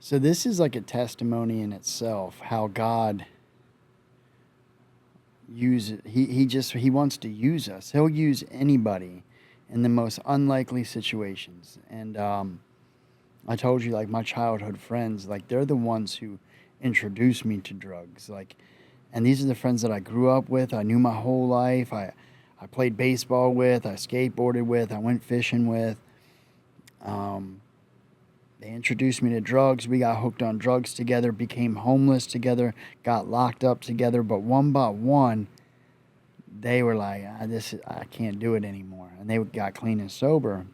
So this is like a testimony in itself how God uses he wants to use us. He'll use anybody in the most unlikely situations. And I told you like my childhood friends, like they're the ones who introduced me to drugs. Like and these are the friends that I grew up with. I knew my whole life. I played baseball with, I skateboarded with, I went fishing with. Um, They introduced me to drugs. We got hooked on drugs together, became homeless together, got locked up together. But one by one, they were like, I can't do it anymore. And they got clean and sober.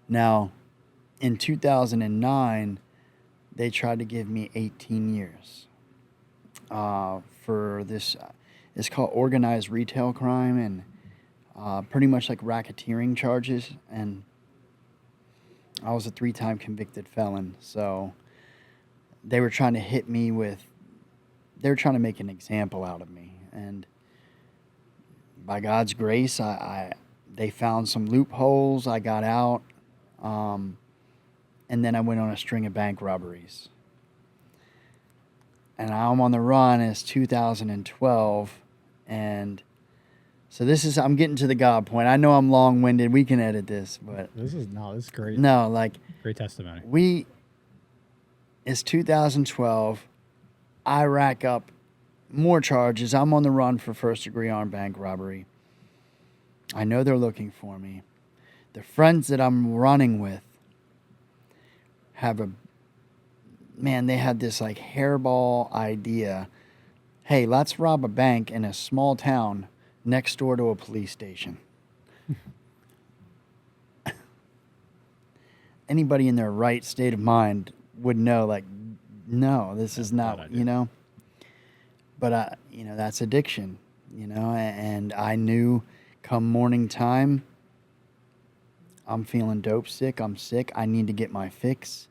Now, in 2009, they tried to give me 18 years for this. It's called organized retail crime and pretty much like racketeering charges. And I was a 3-time convicted felon. So they were trying to hit me with, they were trying to make an example out of me. And by God's grace, they found some loopholes. I got out. Um, and then I went on a string of bank robberies. And I'm on the run. It's 2012. And so I'm getting to the God point. I know I'm long winded. We can edit this, but. This is great. No, like. Great testimony. It's 2012. I rack up more charges. I'm on the run for first degree armed bank robbery. I know they're looking for me. The friends that I'm running with they had this like hairball idea. Hey, let's rob a bank in a small town next door to a police station. Anybody in their right state of mind would know, like, no, this is not, But, that's addiction, and I knew come morning time, I'm feeling dope sick, I'm sick, I need to get my fix.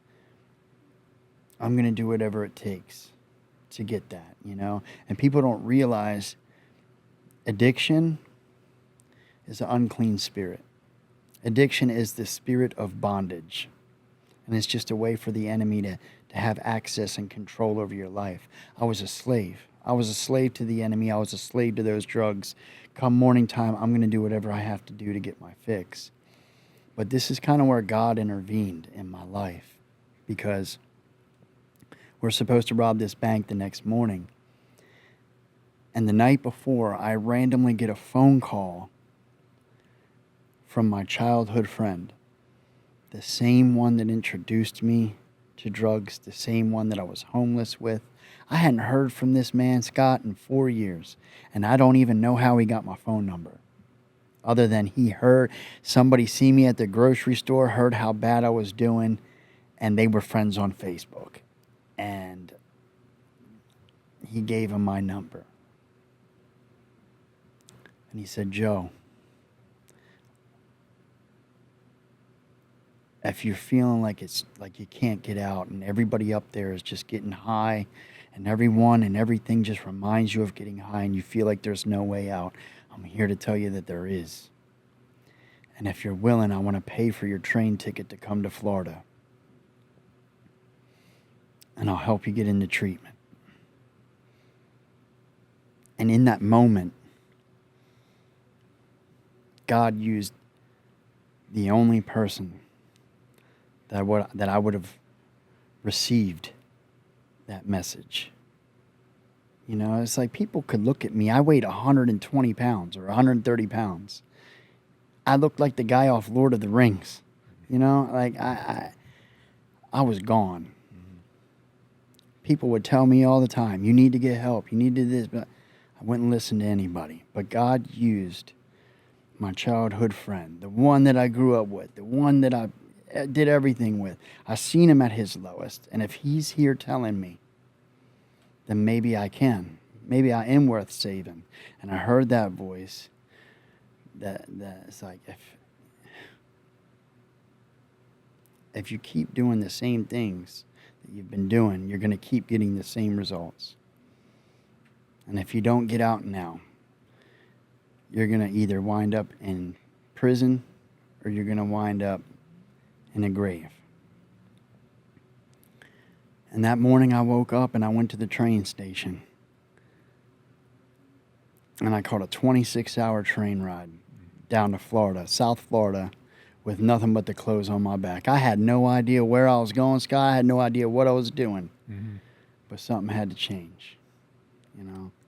I'm going to do whatever it takes to get that, And people don't realize addiction is an unclean spirit. Addiction is the spirit of bondage. And it's just a way for the enemy to have access and control over your life. I was a slave. I was a slave to the enemy. I was a slave to those drugs. Come morning time, I'm going to do whatever I have to do to get my fix. But this is kind of where God intervened in my life, because we're supposed to rob this bank the next morning. And the night before, I randomly get a phone call from my childhood friend, the same one that introduced me to drugs, the same one that I was homeless with. I hadn't heard from this man, Scott, in 4 years, and I don't even know how he got my phone number, other than he heard somebody see me at the grocery store, heard how bad I was doing, and they were friends on Facebook. And he gave him my number. And he said, Joe, if you're feeling like it's like you can't get out and everybody up there is just getting high and everyone and everything just reminds you of getting high and you feel like there's no way out, I'm here to tell you that there is. And if you're willing, I want to pay for your train ticket to come to Florida. And I'll help you get into treatment. And in that moment, God used the only person that I would have received that message. It's like people could look at me. I weighed 120 pounds or 130 pounds. I looked like the guy off Lord of the Rings. Like I was gone. People would tell me all the time, you need to get help, you need to do this, but I wouldn't listen to anybody. But God used my childhood friend, the one that I grew up with, the one that I did everything with. I seen him at his lowest, and if he's here telling me, then maybe I can. Maybe I am worth saving. And I heard that voice that it's like, if you keep doing the same things that you've been doing, you're going to keep getting the same results. And if you don't get out now, you're going to either wind up in prison or you're going to wind up in a grave. And that morning I woke up and I went to the train station. And I caught a 26-hour train ride down to Florida, South Florida, with nothing but the clothes on my back. I had no idea where I was going, Scott. I had no idea what I was doing. Mm-hmm. But something had to change, you know.